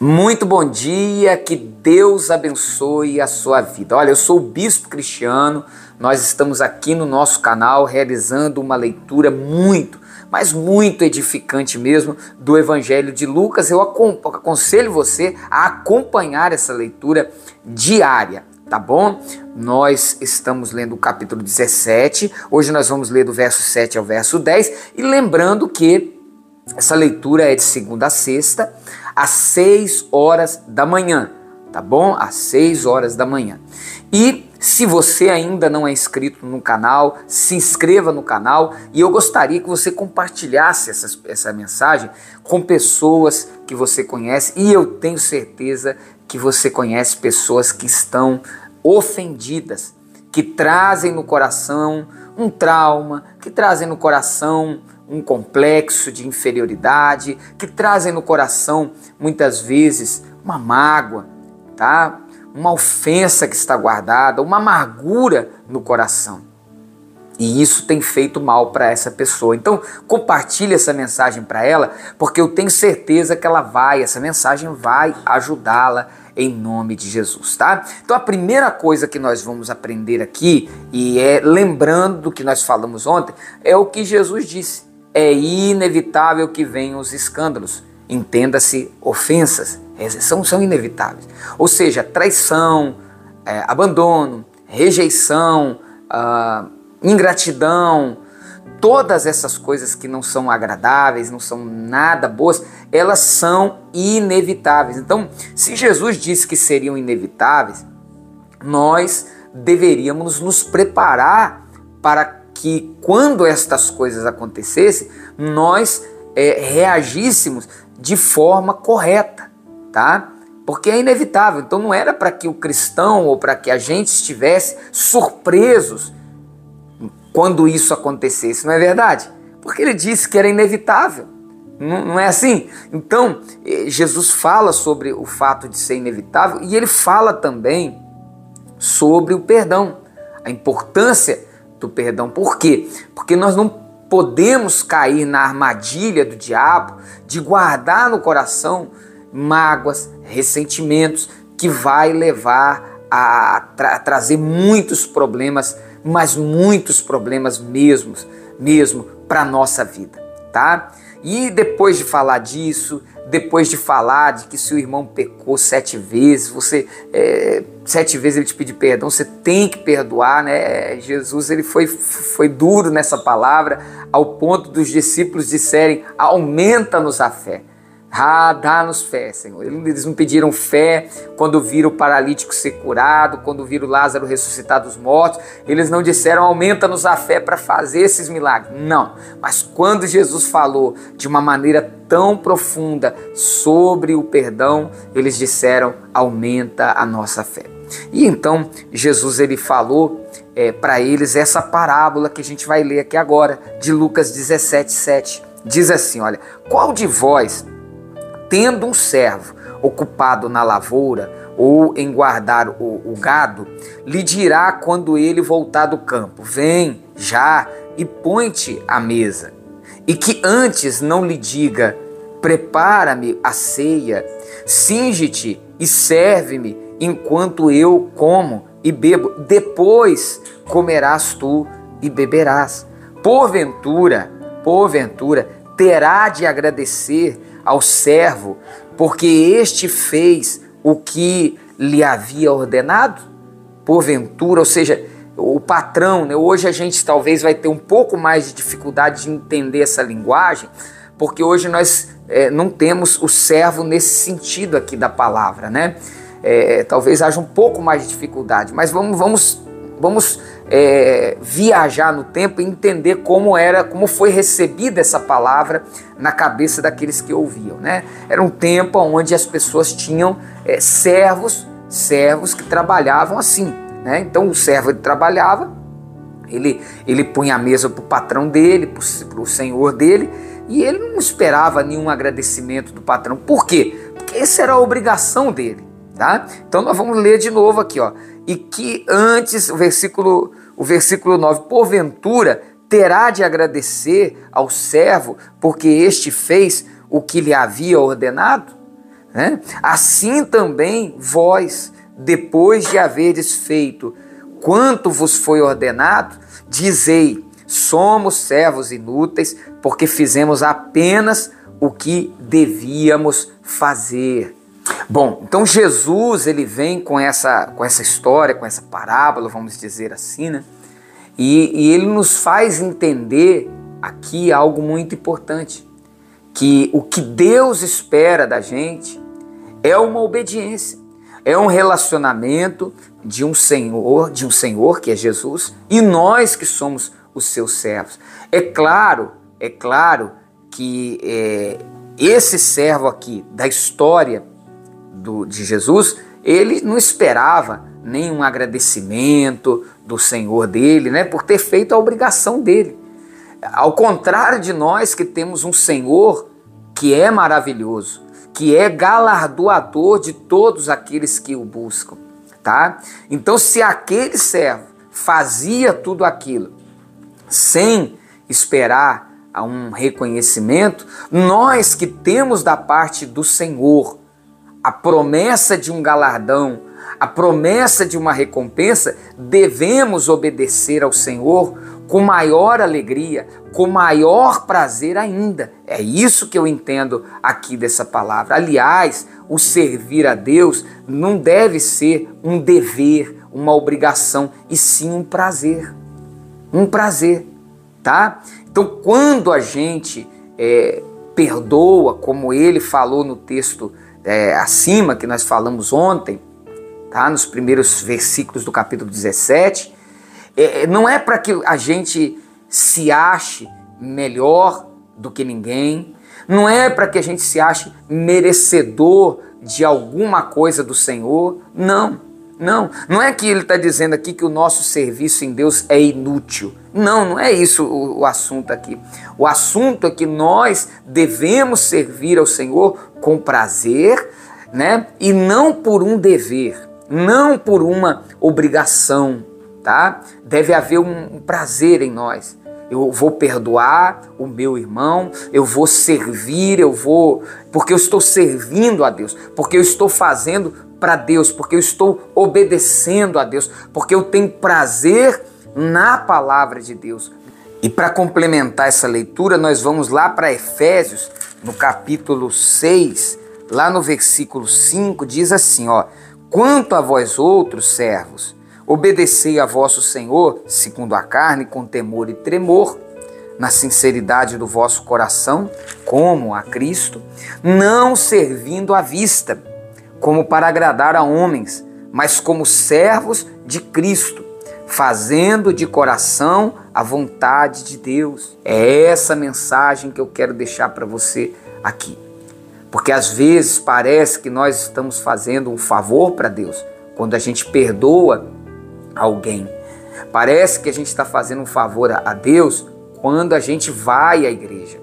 Muito bom dia, que Deus abençoe a sua vida. Olha, eu sou o Bispo Cristiano, nós estamos aqui no nosso canal realizando uma leitura mas muito edificante mesmo do Evangelho de Lucas. Eu aconselho você a acompanhar essa leitura diária, tá bom? Nós estamos lendo o capítulo 17, hoje nós vamos ler do verso 7 ao verso 10, e lembrando que essa leitura é de segunda a sexta, às 6 horas da manhã, tá bom? Às 6 horas da manhã. E se você ainda não é inscrito no canal, se inscreva no canal, e eu gostaria que você compartilhasse essa mensagem com pessoas que você conhece, e eu tenho certeza que você conhece pessoas que estão ofendidas, que trazem no coração um trauma, que trazem no coração um complexo de inferioridade, que trazem no coração, muitas vezes, uma mágoa, tá? Uma ofensa que está guardada, uma amargura no coração. E isso tem feito mal para essa pessoa. Então, compartilhe essa mensagem para ela, porque eu tenho certeza que essa mensagem vai ajudá-la em nome de Jesus, tá? Então, a primeira coisa que nós vamos aprender aqui, e lembrando do que nós falamos ontem, é o que Jesus disse. É inevitável que venham os escândalos, entenda-se ofensas, são inevitáveis. Ou seja, traição, abandono, rejeição, ingratidão, todas essas coisas que não são agradáveis, não são nada boas, elas são inevitáveis. Então, se Jesus disse que seriam inevitáveis, nós deveríamos nos preparar para que quando estas coisas acontecessem, nós reagíssemos de forma correta, tá? Porque é inevitável. Então não era para que o cristão ou para que a gente estivesse surpresos quando isso acontecesse, não é verdade? Porque ele disse que era inevitável, não é assim? Então Jesus fala sobre o fato de ser inevitável e ele fala também sobre o perdão, a importância do perdão. Por quê? Porque nós não podemos cair na armadilha do diabo de guardar no coração mágoas, ressentimentos, que vai levar a trazer muitos problemas, mas muitos problemas mesmo para a nossa vida, tá? E depois de falar disso, depois de falar de que se o irmão pecou 7 vezes, 7 vezes ele te pedir perdão, você tem que perdoar, né? Jesus ele foi duro nessa palavra, ao ponto dos discípulos disserem: aumenta-nos a fé. Dá-nos fé, Senhor. Eles não pediram fé quando viram o paralítico ser curado, quando viram Lázaro ressuscitar dos mortos. Eles não disseram: aumenta-nos a fé para fazer esses milagres. Não. Mas quando Jesus falou de uma maneira tão profunda sobre o perdão, eles disseram: aumenta a nossa fé. E então Jesus ele falou para eles essa parábola que a gente vai ler aqui agora, de Lucas 17:7. Diz assim: olha, qual de vós, tendo um servo ocupado na lavoura ou em guardar o gado, lhe dirá quando ele voltar do campo: vem já e põe-te à mesa? E que antes não lhe diga: prepara-me a ceia, cinge-te e serve-me enquanto eu como e bebo, depois comerás tu e beberás. Porventura, terá de agradecer ao servo, porque este fez o que lhe havia ordenado? Porventura, ou seja, o patrão, né? Hoje a gente talvez vai ter um pouco mais de dificuldade de entender essa linguagem, porque hoje nós não temos o servo nesse sentido aqui da palavra, né? Talvez haja um pouco mais de dificuldade, mas vamos viajar no tempo e entender como foi recebida essa palavra na cabeça daqueles que ouviam, né? Era um tempo onde as pessoas tinham servos que trabalhavam assim, né? Então o servo ele trabalhava, ele punha a mesa para o patrão dele, para o senhor dele, e ele não esperava nenhum agradecimento do patrão. Por quê? Porque essa era a obrigação dele, tá? Então nós vamos ler de novo aqui, ó. E que antes, o versículo 9, porventura terá de agradecer ao servo, porque este fez o que lhe havia ordenado? né? Assim também vós, depois de haverdes feito quanto vos foi ordenado, dizei: somos servos inúteis, porque fizemos apenas o que devíamos fazer. Bom, então Jesus ele vem com essa história, com essa parábola, vamos dizer assim, né? E ele nos faz entender aqui algo muito importante, que o que Deus espera da gente é uma obediência, é um relacionamento de um Senhor que é Jesus, e nós que somos os seus servos. É claro que esse servo aqui da história de Jesus, ele não esperava nenhum agradecimento do Senhor dele, né, por ter feito a obrigação dele. Ao contrário de nós que temos um Senhor que é maravilhoso, que é galardoador de todos aqueles que o buscam, tá? Então, se aquele servo fazia tudo aquilo sem esperar a um reconhecimento, nós que temos da parte do Senhor a promessa de um galardão, a promessa de uma recompensa, devemos obedecer ao Senhor com maior alegria, com maior prazer ainda. É isso que eu entendo aqui dessa palavra. Aliás, o servir a Deus não deve ser um dever, uma obrigação, e sim um prazer. Um prazer, tá? Então, quando a gente perdoa, como ele falou no texto acima, que nós falamos ontem, tá? Nos primeiros versículos do capítulo 17, não é para que a gente se ache melhor do que ninguém, não é para que a gente se ache merecedor de alguma coisa do Senhor, não é que ele está dizendo aqui que o nosso serviço em Deus é inútil. Não é isso o assunto aqui. O assunto é que nós devemos servir ao Senhor com prazer, né? E não por um dever, não por uma obrigação, tá? Deve haver um prazer em nós. Eu vou perdoar o meu irmão, eu vou servir, porque eu estou servindo a Deus, porque eu estou fazendo para Deus, porque eu estou obedecendo a Deus, porque eu tenho prazer na palavra de Deus. E para complementar essa leitura, nós vamos lá para Efésios, no capítulo 6, lá no versículo 5, diz assim, ó: quanto a vós outros servos, obedecei a vosso Senhor, segundo a carne, com temor e tremor, na sinceridade do vosso coração, como a Cristo, não servindo à vista, como para agradar a homens, mas como servos de Cristo, fazendo de coração a vontade de Deus. É essa mensagem que eu quero deixar para você aqui. Porque às vezes parece que nós estamos fazendo um favor para Deus quando a gente perdoa alguém. Parece que a gente está fazendo um favor a Deus quando a gente vai à igreja.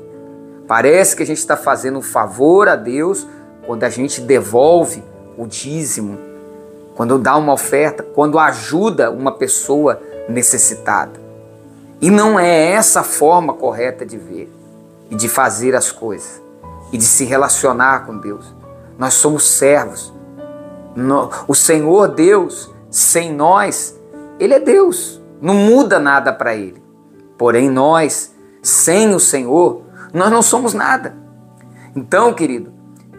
Parece que a gente está fazendo um favor a Deus quando a gente devolve o dízimo, quando dá uma oferta, quando ajuda uma pessoa necessitada. E não é essa a forma correta de ver e de fazer as coisas e de se relacionar com Deus. Nós somos servos. O Senhor Deus, sem nós, Ele é Deus, não muda nada para Ele. Porém nós, sem o Senhor, nós não somos nada. Então, querido,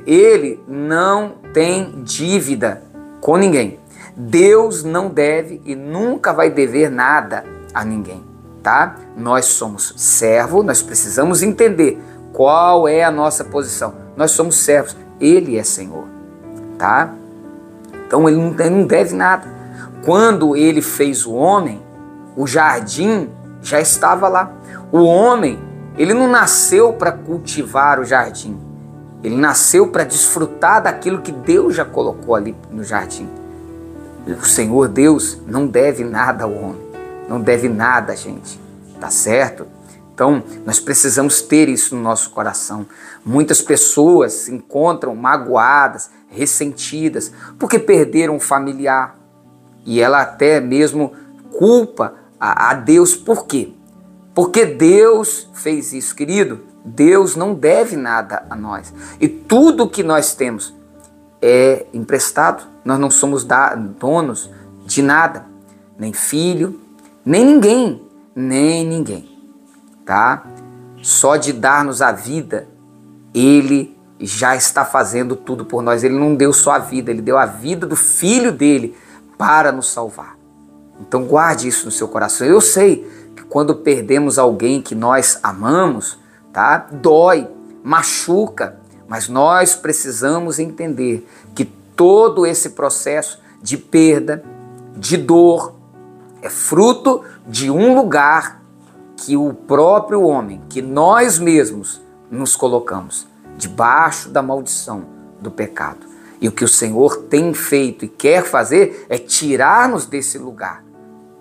Ele não tem dívida com ninguém. Deus não deve e nunca vai dever nada a ninguém, tá? Nós somos servo, nós precisamos entender qual é a nossa posição. Nós somos servos, Ele é Senhor, tá? Então Ele não deve nada. Quando Ele fez o homem, o jardim já estava lá. O homem, ele não nasceu para cultivar o jardim. Ele nasceu para desfrutar daquilo que Deus já colocou ali no jardim. O Senhor Deus não deve nada ao homem, não deve nada a gente, tá certo? Então, nós precisamos ter isso no nosso coração. Muitas pessoas se encontram magoadas, ressentidas, porque perderam um familiar. E ela até mesmo culpa a Deus. Por quê? Porque Deus fez isso, querido. Deus não deve nada a nós. E tudo que nós temos, é emprestado. Nós não somos donos de nada, nem filho, nem ninguém, tá? Só de dar-nos a vida, Ele já está fazendo tudo por nós. Ele não deu só a vida, Ele deu a vida do Filho dele para nos salvar. Então guarde isso no seu coração. Eu sei que quando perdemos alguém que nós amamos, tá? Dói, machuca, mas nós precisamos entender que todo esse processo de perda, de dor, é fruto de um lugar que o próprio homem, que nós mesmos nos colocamos, debaixo da maldição do pecado. E o que o Senhor tem feito e quer fazer é tirar-nos desse lugar,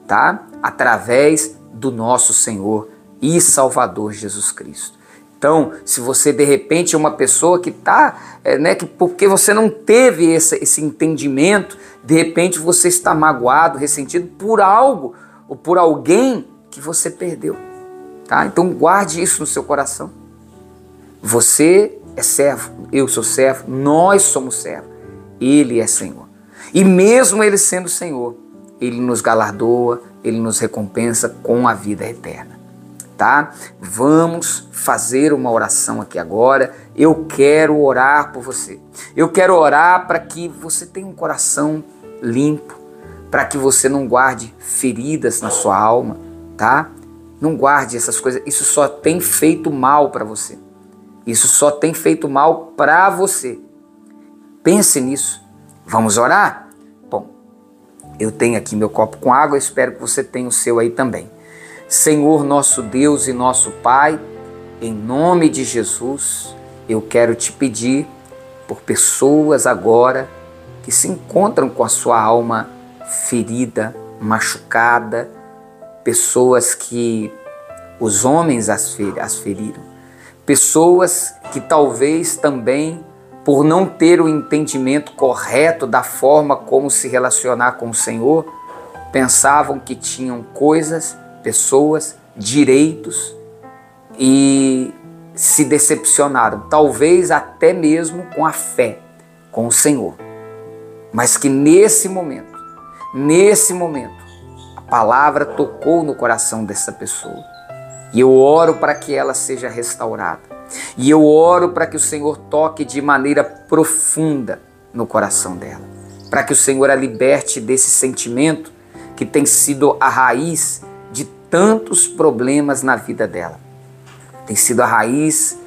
tá? Através do nosso Senhor e Salvador Jesus Cristo. Então, se você de repente é uma pessoa que está, que porque você não teve esse entendimento, de repente você está magoado, ressentido por algo ou por alguém que você perdeu, tá? Então guarde isso no seu coração. Você é servo, eu sou servo, nós somos servos, Ele é Senhor. E mesmo Ele sendo Senhor, Ele nos galardoa, Ele nos recompensa com a vida eterna. Tá? Vamos fazer uma oração aqui agora. Eu quero orar por você. Eu quero orar para que você tenha um coração limpo, para que você não guarde feridas na sua alma, tá? Não guarde essas coisas. Isso só tem feito mal para você. Isso só tem feito mal para você. Pense nisso. Vamos orar? Bom, eu tenho aqui meu copo com água. Espero que você tenha o seu aí também. Senhor, nosso Deus e nosso Pai, em nome de Jesus, eu quero te pedir por pessoas agora que se encontram com a sua alma ferida, machucada, pessoas que os homens as feriram, pessoas que talvez também, por não ter o entendimento correto da forma como se relacionar com o Senhor, pensavam que tinham coisas, pessoas, direitos e se decepcionaram, talvez até mesmo com a fé, com o Senhor. Mas que nesse momento, a palavra tocou no coração dessa pessoa. E eu oro para que ela seja restaurada. E eu oro para que o Senhor toque de maneira profunda no coração dela. Para que o Senhor a liberte desse sentimento que tem sido a raiz de tantos problemas na vida dela. Tem sido a raiz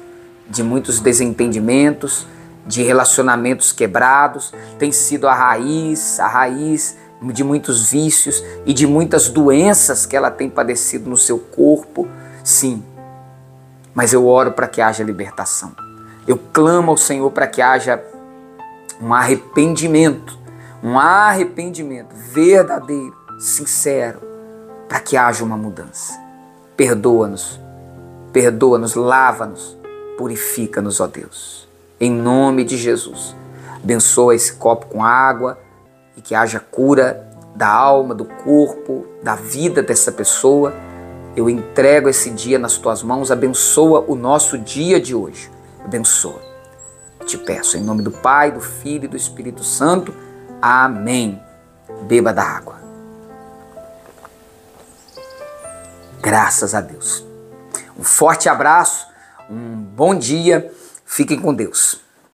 de muitos desentendimentos, de relacionamentos quebrados, tem sido a raiz de muitos vícios e de muitas doenças que ela tem padecido no seu corpo. Sim, mas eu oro para que haja libertação. Eu clamo ao Senhor para que haja um arrependimento verdadeiro, sincero, para que haja uma mudança. Perdoa-nos, lava-nos, purifica-nos, ó Deus. Em nome de Jesus, abençoa esse copo com água e que haja cura da alma, do corpo, da vida dessa pessoa. Eu entrego esse dia nas tuas mãos, abençoa o nosso dia de hoje. Abençoa. Te peço em nome do Pai, do Filho e do Espírito Santo. Amém. Beba da água. Graças a Deus. Um forte abraço, um bom dia, fiquem com Deus.